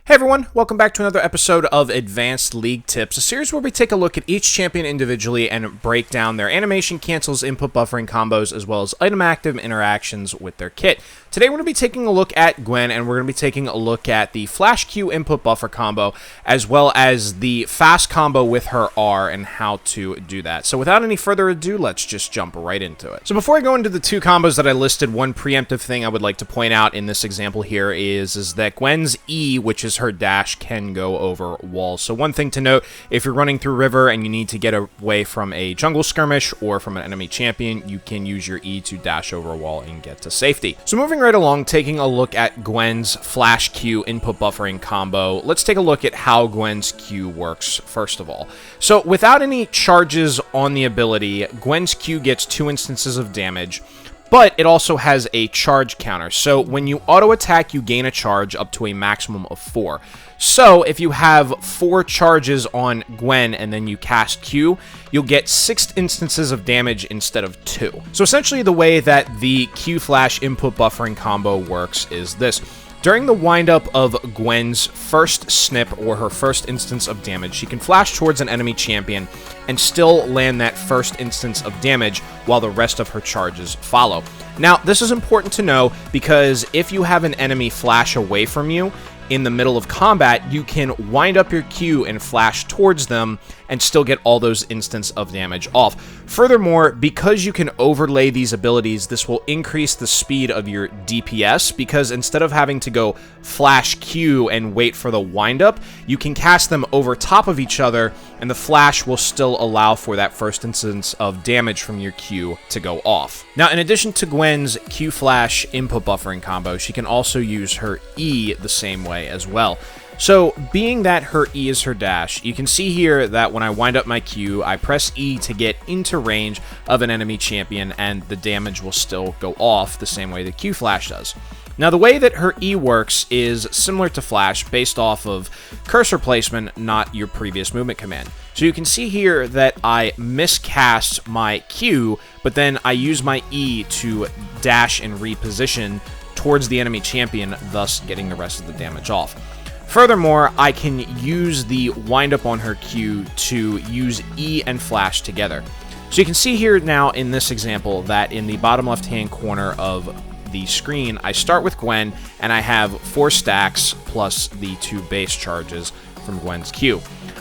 Hey everyone, welcome back to another episode of Advanced League Tips, a series where we take a look at each champion individually and break down their animation, cancels, input buffering combos, as well as item active interactions with their kit. Today we're going to be taking a look at Gwen, and we're going to be taking a look at the Flash Q input buffer combo, as well as the fast combo with her R and how to do that. So without any further ado, let's just jump right into it. So before I go into the two combos that I listed, one preemptive thing I would like to point out in this example here is that Gwen's E, which is her dash, can go over walls. So one thing to note, if you're running through river and you need to get away from a jungle skirmish or from an enemy champion, you can use your E to dash over a wall and get to safety. So moving right along, taking a look at Gwen's Flash Q input buffering combo, let's take a look at how Gwen's Q works first of all. So without any charges on the ability, Gwen's Q gets 2 instances of damage, but it also has a charge counter. So when you auto attack, you gain a charge up to a maximum of 4. So if you have 4 charges on Gwen and then you cast Q, you'll get 6 instances of damage instead of 2. So essentially the way that the Q Flash input buffering combo works is this. During the windup of Gwen's first snip or her first instance of damage, she can flash towards an enemy champion and still land that first instance of damage while the rest of her charges follow. Now, this is important to know because if you have an enemy flash away from you in the middle of combat, you can wind up your Q and flash towards them and still get all those instances of damage off. Furthermore, because you can overlay these abilities, this will increase the speed of your DPS, because instead of having to go flash Q and wait for the windup, you can cast them over top of each other, and the flash will still allow for that first instance of damage from your Q to go off. Now, in addition to Gwen's Q Flash input buffering combo, she can also use her E the same way as well. So, being that her E is her dash, you can see here that when I wind up my Q, I press E to get into range of an enemy champion, and the damage will still go off the same way that Q Flash does. Now, the way that her E works is similar to Flash, based off of cursor placement, not your previous movement command. So you can see here that I miscast my Q, but then I use my E to dash and reposition towards the enemy champion, thus getting the rest of the damage off. Furthermore, I can use the windup on her Q to use E and Flash together. So you can see here now in this example that in the bottom left-hand corner of the screen, I start with Gwen, and I have 4 stacks plus the 2 base charges from Gwen's Q.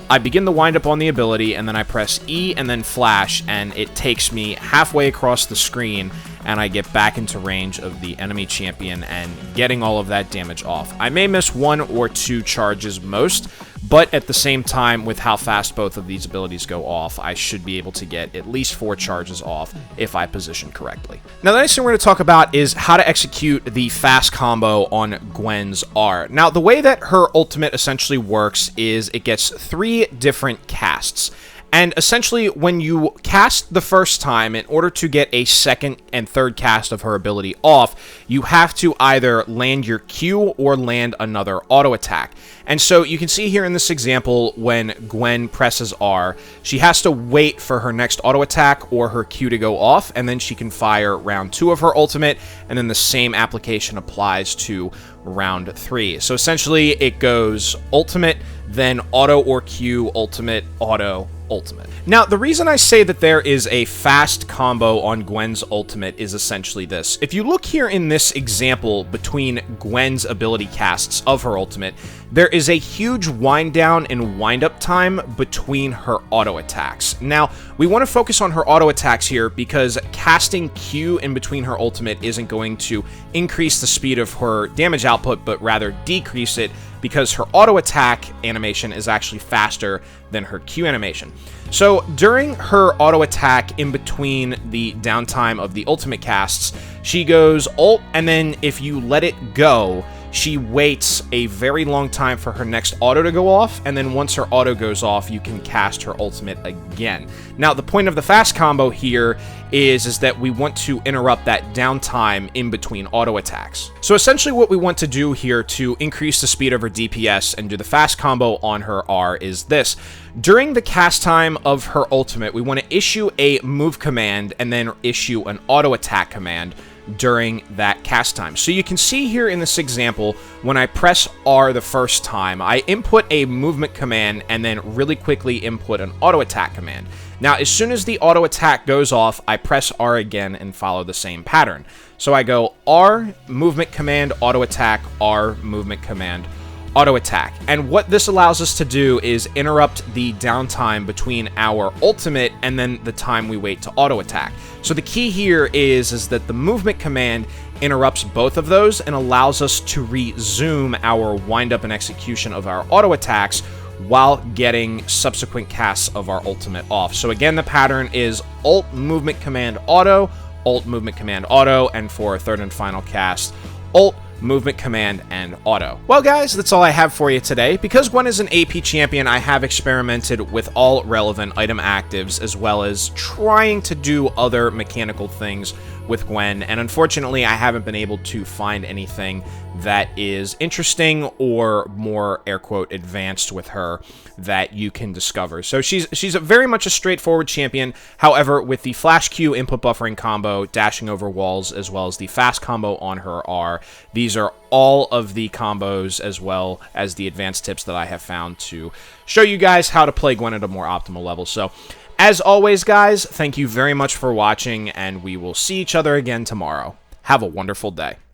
I begin the windup on the ability, and then I press E and then Flash, and it takes me halfway across the screen, and I get back into range of the enemy champion and getting all of that damage off. I may miss 1 or 2 charges most, but at the same time, with how fast both of these abilities go off, I should be able to get at least 4 charges off if I position correctly. Now, the next thing we're going to talk about is how to execute the fast combo on Gwen's R. Now, the way that her ultimate essentially works is it gets 3 different casts. And essentially, when you cast the first time, in order to get a second and third cast of her ability off, you have to either land your Q or land another auto attack. And so you can see here in this example, when Gwen presses R, she has to wait for her next auto attack or her Q to go off, and then she can fire round 2 of her ultimate, and then the same application applies to round 3. So essentially, it goes ultimate, then auto or Q, ultimate, auto, ultimate. Now, the reason I say that there is a fast combo on Gwen's ultimate is essentially this. If you look here in this example between Gwen's ability casts of her ultimate, there is a huge wind down and wind up time between her auto attacks. Now, we want to focus on her auto attacks here because casting Q in between her ultimate isn't going to increase the speed of her damage output, but rather decrease it, because her auto attack animation is actually faster than her Q animation. So during her auto attack in between the downtime of the ultimate casts, she goes ult, and then if you let it go, she waits a very long time for her next auto to go off, and then once her auto goes off, you can cast her ultimate again. Now, the point of the fast combo here is that we want to interrupt that downtime in between auto attacks. So essentially what we want to do here to increase the speed of her DPS and do the fast combo on her R is this. During the cast time of her ultimate, we want to issue a move command and then issue an auto attack command during that cast time. So you can see here in this example, when I press R the first time, I input a movement command and then really quickly input an auto attack command. Now, as soon as the auto attack goes off, I press R again and follow the same pattern. So I go R, movement command, auto attack, R, movement command, auto attack. And what this allows us to do is interrupt the downtime between our ultimate and then the time we wait to auto attack. So the key here is that the movement command interrupts both of those and allows us to resume our wind up and execution of our auto attacks while getting subsequent casts of our ultimate off. So again, the pattern is Alt, movement command, auto, Alt, movement command, auto, and for a third and final cast, Alt, movement command, and auto. Well guys, that's all I have for you today. Because Gwen is an AP champion, I have experimented with all relevant item actives as well as trying to do other mechanical things with Gwen, and unfortunately I haven't been able to find anything that is interesting or more air quote advanced with her that you can discover. So she's very much a straightforward champion. However, with the flash Q input buffering combo, dashing over walls, as well as the fast combo on her R, these are all of the combos as well as the advanced tips that I have found to show you guys how to play Gwen at a more optimal level. So as always, guys, thank you very much for watching, and we will see each other again tomorrow. Have a wonderful day.